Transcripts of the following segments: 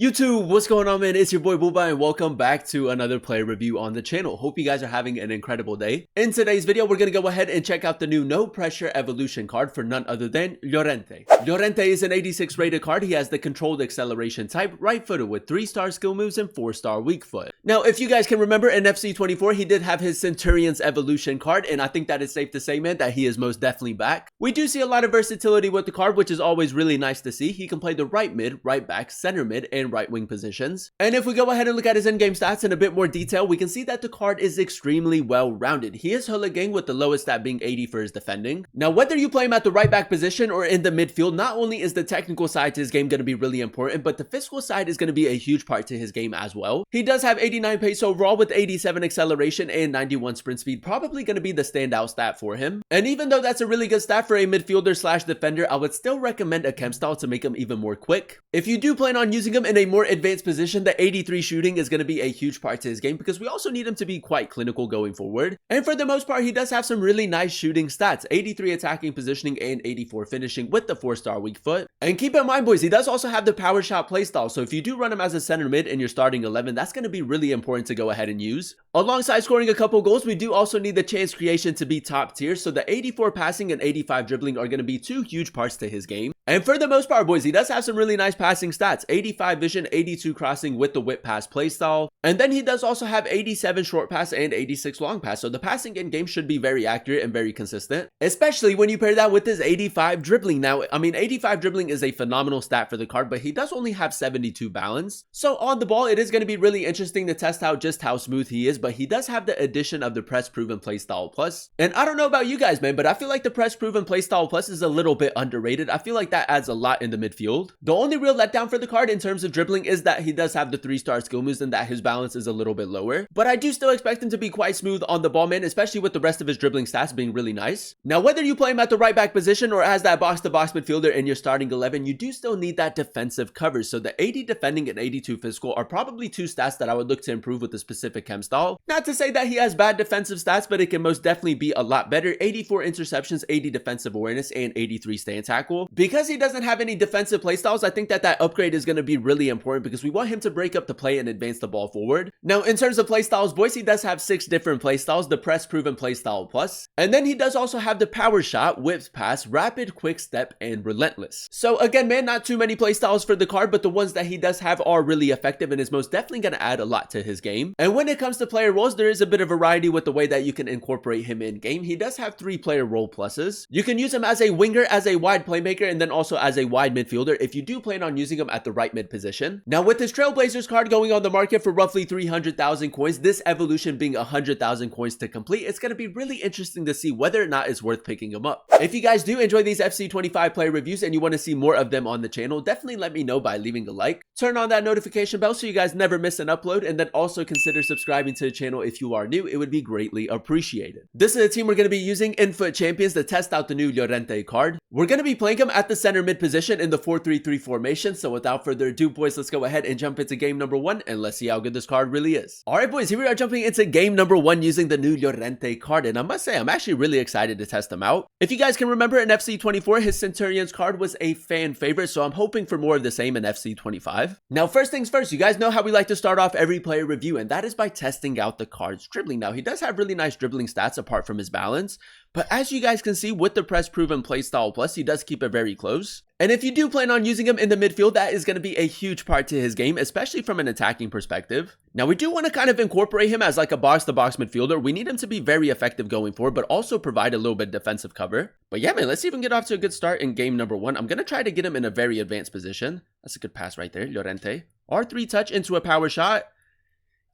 YouTube, what's going on, man? It's your boy Booba and welcome back to another player review on the channel. Hope you guys are having an incredible day. In today's video, we're going to go ahead and check out the new No Pressure Evolution card for none other than Llorente. Llorente is an 86 rated card. He has the controlled acceleration type, right footed with 3-star skill moves and 4-star weak foot. Now, if you guys can remember in FC24, he did have his Centurion's Evolution card, and I think that it's safe to say, man, that he is most definitely back. We do see a lot of versatility with the card, which is always really nice to see. He can play the right mid, right back, center mid, and right wing positions. And if we go ahead and look at his in-game stats in a bit more detail, we can see that the card is extremely well-rounded. He is Hooligan with the lowest stat being 80 for his defending. Now, whether you play him at the right back position or in the midfield, not only is the technical side to his game going to be really important, but the physical side is going to be a huge part to his game as well. He does have 89 pace overall with 87 acceleration and 91 sprint speed, probably going to be the standout stat for him. And even though that's a really good stat for a midfielder slash defender, I would still recommend a chem style to make him even more quick. If you do plan on using him in a more advanced position, the 83 shooting is going to be a huge part to his game because we also need him to be quite clinical going forward. And for the most part, he does have some really nice shooting stats, 83 attacking positioning and 84 finishing with the 4-star weak foot. And keep in mind, boys, he does also have the power shot playstyle, so if you do run him as a center mid in your starting 11, that's going to be really important to go ahead and use. Alongside scoring a couple goals, we do also need the chance creation to be top tier, so the 84 passing and 85 dribbling are going to be two huge parts to his game. And for the most part, boys, he does have some really nice passing stats, 85 vision, 82 crossing with the whip pass playstyle. And then he does also have 87 short pass and 86 long pass, so the passing in game should be very accurate and very consistent, especially when you pair that with his 85 dribbling. Now, I mean, 85 dribbling is a phenomenal stat for the card, but he does only have 72 balance. So on the ball, it is going to be really interesting to test out just how smooth he is, but he does have the addition of the press proven playstyle plus. And I don't know about you guys, man, but I feel like the press proven playstyle plus is a little bit underrated. I feel like that adds a lot in the midfield. The only real letdown for the card in terms of dribbling is that he does have the 3-star skill moves and that his balance is a little bit lower. But I do still expect him to be quite smooth on the ball, man, especially with the rest of his dribbling stats being really nice. Now, whether you play him at the right back position or as that box-to-box midfielder in your starting 11, you do still need that defensive coverage. So the 80 defending and 82 physical are probably two stats that I would look to improve with the specific chem style. Not to say that he has bad defensive stats, but it can most definitely be a lot better. 84 interceptions, 80 defensive awareness, and 83 stand tackle. Because he doesn't have any defensive playstyles, I think that upgrade is going to be really important because we want him to break up the play and advance the ball forward. Now, in terms of playstyles, boys, he does have 6 different playstyles, the press proven playstyle plus, and then he does also have the power shot, whip pass, rapid, quick step, and relentless. So again, man, not too many playstyles for the card, but the ones that he does have are really effective and is most definitely going to add a lot to his game. And when it comes to player roles, there is a bit of variety with the way that you can incorporate him in game. He does have 3 player role pluses. You can use him as a winger, as a wide playmaker, and then also as a wide midfielder if you do plan on using him at the right mid position. Now, with his Trailblazers card going on the market for roughly 300,000 coins, this evolution being 100,000 coins to complete, it's going to be really interesting to see whether or not it's worth picking him up. If you guys do enjoy these FC25 player reviews and you want to see more of them on the channel, definitely let me know by leaving a like, turn on that notification bell so you guys never miss an upload, and then also consider subscribing to the channel if you are new. It would be greatly appreciated. This is a team we're going to be using in Foot Champions to test out the new Llorente card. We're going to be playing him at the center mid position in the 4-3-3 formation, so without further ado, boys, let's go ahead and jump into game number 1 and let's see how good this card really is. Alright, boys, here we are jumping into game number 1 using the new Llorente card, and I must say I'm actually really excited to test him out. If you guys can remember, in FC24 his Centurion's card was a fan favorite, so I'm hoping for more of the same in FC25. Now, first things first, you guys know how we like to start off every player review, and that is by testing out the card's dribbling. Now, he does have really nice dribbling stats apart from his balance, but as you guys can see with the press proven playstyle plus, he does keep it very close. And if you do plan on using him in the midfield, that is going to be a huge part to his game, especially from an attacking perspective. Now, we do want to kind of incorporate him as like a box-to-box midfielder. We need him to be very effective going forward, but also provide a little bit of defensive cover. But yeah, man, let's see if we can get off to a good start in game number 1. I'm going to try to get him in a very advanced position. That's a good pass right there, Llorente. R3 touch into a power shot.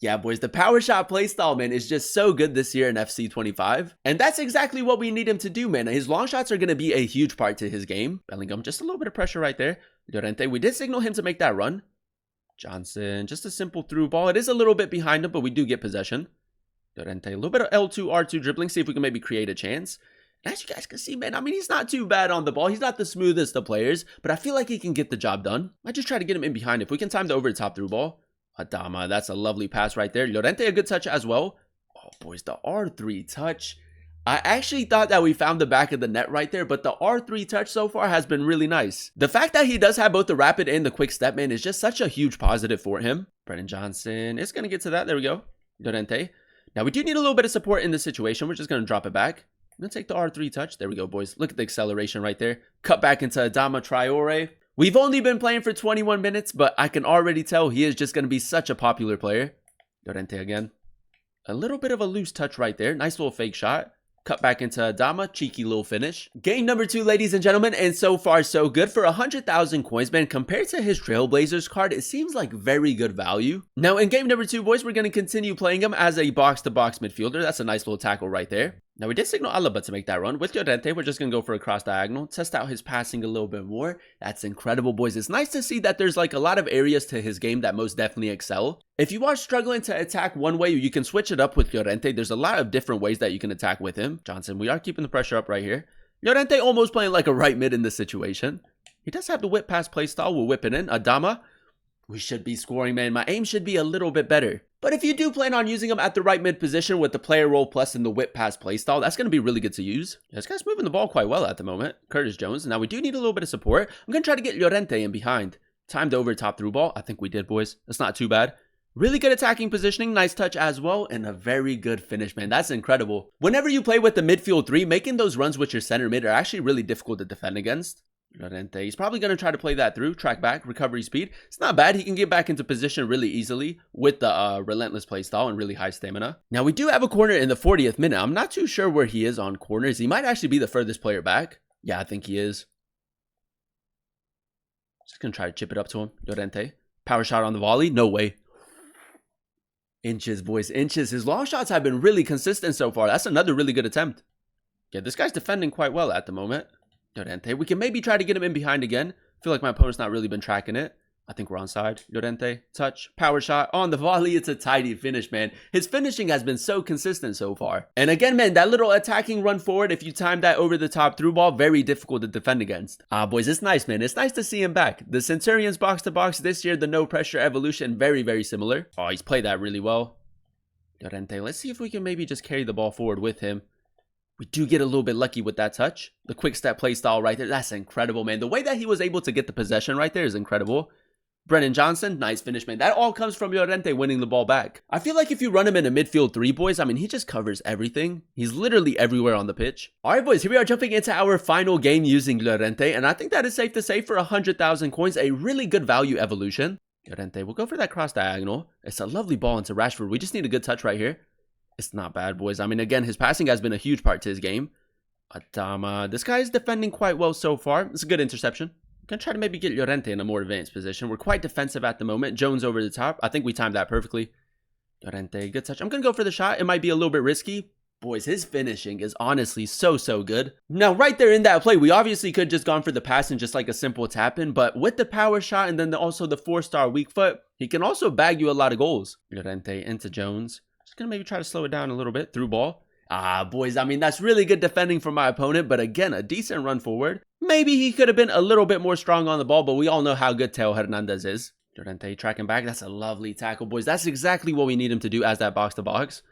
Yeah, boys, the power shot playstyle, man, is just so good this year in FC25. And that's exactly what we need him to do, man. His long shots are going to be a huge part to his game. Bellingham, just a little bit of pressure right there. Llorente, we did signal him to make that run. Johnson, just a simple through ball. It is a little bit behind him, but we do get possession. Llorente, a little bit of L2, R2 dribbling. See if we can maybe create a chance. And as you guys can see, man, I mean, he's not too bad on the ball. He's not the smoothest of players, but I feel like he can get the job done. I just try to get him in behind. If we can time the over the top through ball. Adama, that's a lovely pass right there. Llorente, a good touch as well. Oh, boys, the R3 touch. I actually thought that we found the back of the net right there, but the R3 touch so far has been really nice. The fact that he does have both the rapid and the quick step, man, is just such a huge positive for him. Brennan Johnson is going to get to that. There we go. Llorente. Now, we do need a little bit of support in this situation. We're just going to drop it back. I'm going to take the R3 touch. There we go, boys. Look at the acceleration right there. Cut back into Adama Traore. We've only been playing for 21 minutes, but I can already tell he is just going to be such a popular player. Llorente again. A little bit of a loose touch right there. Nice little fake shot. Cut back into Adama, cheeky little finish. Game number 2, ladies and gentlemen, and so far so good. For 100,000 coins, man, compared to his Trailblazers card, it seems like very good value. Now, in game number 2, boys, we're going to continue playing him as a box-to-box midfielder. That's a nice little tackle right there. Now, we did signal Alaba to make that run. With Llorente, we're just going to go for a cross diagonal, test out his passing a little bit more. That's incredible, boys. It's nice to see that there's like a lot of areas to his game that most definitely excel. If you are struggling to attack one way, you can switch it up with Llorente. There's a lot of different ways that you can attack with him. Johnson, we are keeping the pressure up right here. Llorente almost playing like a right mid in this situation. He does have the whip pass play style. We'll whip it in. Adama. We should be scoring, man. My aim should be a little bit better. But if you do plan on using him at the right mid position with the player role plus in the whip pass playstyle, that's going to be really good to use. This guy's moving the ball quite well at the moment. Curtis Jones. Now we do need a little bit of support. I'm going to try to get Llorente in behind. Timed over top through ball. I think we did, boys. That's not too bad. Really good attacking positioning, nice touch as well, and a very good finish, man. That's incredible. Whenever you play with the midfield 3, making those runs with your center mid are actually really difficult to defend against. Llorente, he's probably going to try to play that through, track back, recovery speed. It's not bad. He can get back into position really easily with the relentless play style and really high stamina. Now, we do have a corner in the 40th minute. I'm not too sure where he is on corners. He might actually be the furthest player back. Yeah, I think he is. Just going to try to chip it up to him. Llorente, power shot on the volley. No way. Inches, boys, inches. His long shots have been really consistent so far. That's another really good attempt. Yeah, this guy's defending quite well at the moment. Llorente, we can maybe try to get him in behind again. I feel like my opponent's not really been tracking it. I think we're onside. Llorente, touch, power shot on the volley. It's a tidy finish, man. His finishing has been so consistent so far. And again, man, that little attacking run forward, if you time that over the top through ball, very difficult to defend against. Boys, it's nice, man. It's nice to see him back. The Centurions box to box this year, the No Pressure Evolution, very, very similar. Oh, he's played that really well. Llorente, let's see if we can maybe just carry the ball forward with him. We do get a little bit lucky with that touch. The quick step play style right there. That's incredible, man. The way that he was able to get the possession right there is incredible. Brennan Johnson, nice finish, man. That all comes from Llorente winning the ball back. I feel like if you run him in a midfield 3, boys, I mean, he just covers everything. He's literally everywhere on the pitch. All right, boys, here we are jumping into our final game using Llorente, and I think that is safe to say for 100,000 coins, a really good value evolution. Llorente, we'll go for that cross diagonal. It's a lovely ball into Rashford. We just need a good touch right here. It's not bad, boys. I mean, again, his passing has been a huge part to his game. Adama, this guy is defending quite well so far. It's a good interception. I'm going to try to maybe get Llorente in a more advanced position. We're quite defensive at the moment. Jones over the top. I think we timed that perfectly. Llorente, good touch. I'm going to go for the shot. It might be a little bit risky. Boys, his finishing is honestly so good. Now, right there in that play, we obviously could just gone for the pass and just like a simple tap in, but with the power shot and then also the 4-star weak foot, he can also bag you a lot of goals. Llorente into Jones. Just going to maybe try to slow it down a little bit through ball. Boys, I mean, that's really good defending from my opponent, but again, a decent run forward. Maybe he could have been a little bit more strong on the ball, but we all know how good Teo Hernandez is. Llorente tracking back. That's a lovely tackle, boys. That's exactly what we need him to do as that box-to-box.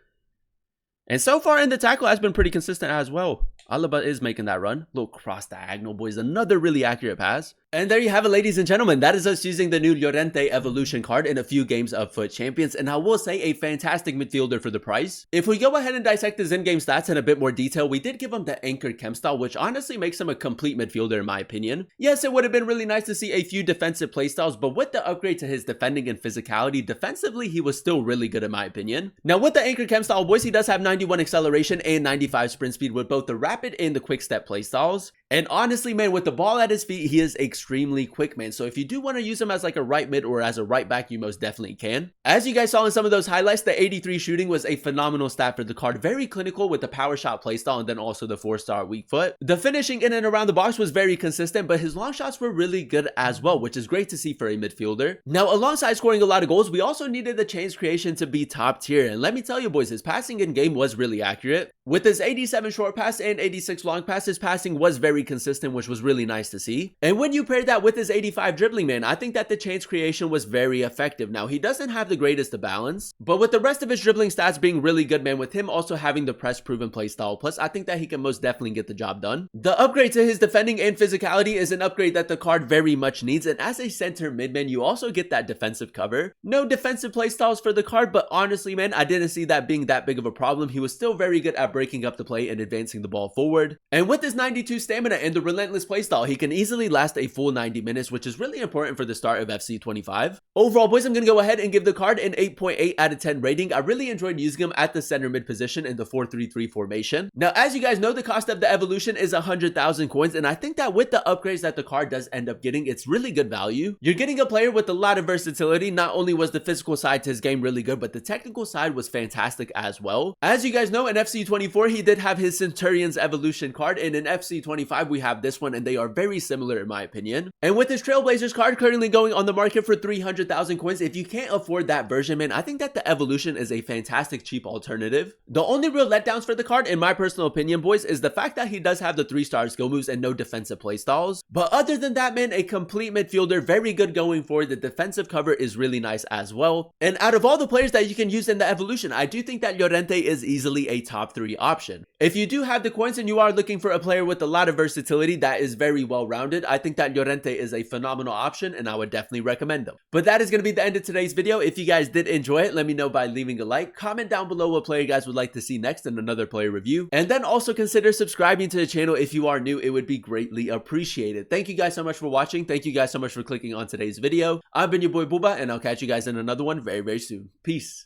And so far in the tackle has been pretty consistent as well. Alaba is making that run. Little cross diagonal, boys. Another really accurate pass. And there you have it, ladies and gentlemen. That is us using the new Llorente Evolution card in a few games of FUT Champions. And I will say a fantastic midfielder for the price. If we go ahead and dissect his in-game stats in a bit more detail, we did give him the anchored chem style, which honestly makes him a complete midfielder in my opinion. Yes, it would have been really nice to see a few defensive playstyles, but with the upgrade to his defending and physicality, defensively, he was still really good in my opinion. Now with the anchored chem style, boys, he does have 91 acceleration and 95 sprint speed with both the rapid and the quick step playstyles. And honestly, man, with the ball at his feet, he is extremely quick, man. So if you do want to use him as like a right mid or as a right back, you most definitely can. As you guys saw in some of those highlights, the 83 shooting was a phenomenal stat for the card. Very clinical with the power shot playstyle and then also the 4-star weak foot. The finishing in and around the box was very consistent, but his long shots were really good as well, which is great to see for a midfielder. Now, alongside scoring a lot of goals, we also needed the chance creation to be top tier. And let me tell you, boys, his passing in game was really accurate. With his 87 short pass and 86 long pass, his passing was very consistent, which was really nice to see. And when you pair pair that with his 85 dribbling, man, I think that the chance creation was very effective. Now, he doesn't have the greatest of balance, but with the rest of his dribbling stats being really good, man, with him also having the press proven playstyle plus, I think that he can most definitely get the job done. The upgrade to his defending and physicality is an upgrade that the card very much needs, and as a center mid, man, you also get that defensive cover. No defensive playstyles for the card, but honestly, man, I didn't see that being that big of a problem. He was still very good at breaking up the play and advancing the ball forward. And with his 92 stamina and the relentless playstyle, he can easily last a full 90 minutes, which is really important for the start of FC 25. Overall, boys, I'm going to go ahead and give the card an 8.8 out of 10 rating. I really enjoyed using him at the center mid position in the 4-3-3 formation. Now, as you guys know, the cost of the evolution is 100,000 coins, and I think that with the upgrades that the card does end up getting, it's really good value. You're getting a player with a lot of versatility. Not only was the physical side to his game really good, but the technical side was fantastic as well. As you guys know, in FC 24, he did have his Centurion's evolution card, and in FC 25, we have this one, and they are very similar in my opinion. And with his Trailblazers card currently going on the market for 300,000 coins, if you can't afford that version, man, I think that the evolution is a fantastic cheap alternative. The only real letdowns for the card, in my personal opinion, boys, is the fact that he does have the 3-star skill moves and no defensive playstyles. But other than that, man, a complete midfielder, very good going forward. The defensive cover is really nice as well. And out of all the players that you can use in the evolution, I do think that Llorente is easily a top 3 option. If you do have the coins and you are looking for a player with a lot of versatility that is very well rounded, I think that Llorente is a phenomenal option, and I would definitely recommend them. But that is going to be the end of today's video. If you guys did enjoy it, let me know by leaving a like. Comment down below what player you guys would like to see next in another player review, and then also consider subscribing to the channel if you are new. It would be greatly appreciated. Thank you guys so much for watching. Thank you guys so much for clicking on today's video. I've been your boy Booba, and I'll catch you guys in another one very, very soon. Peace.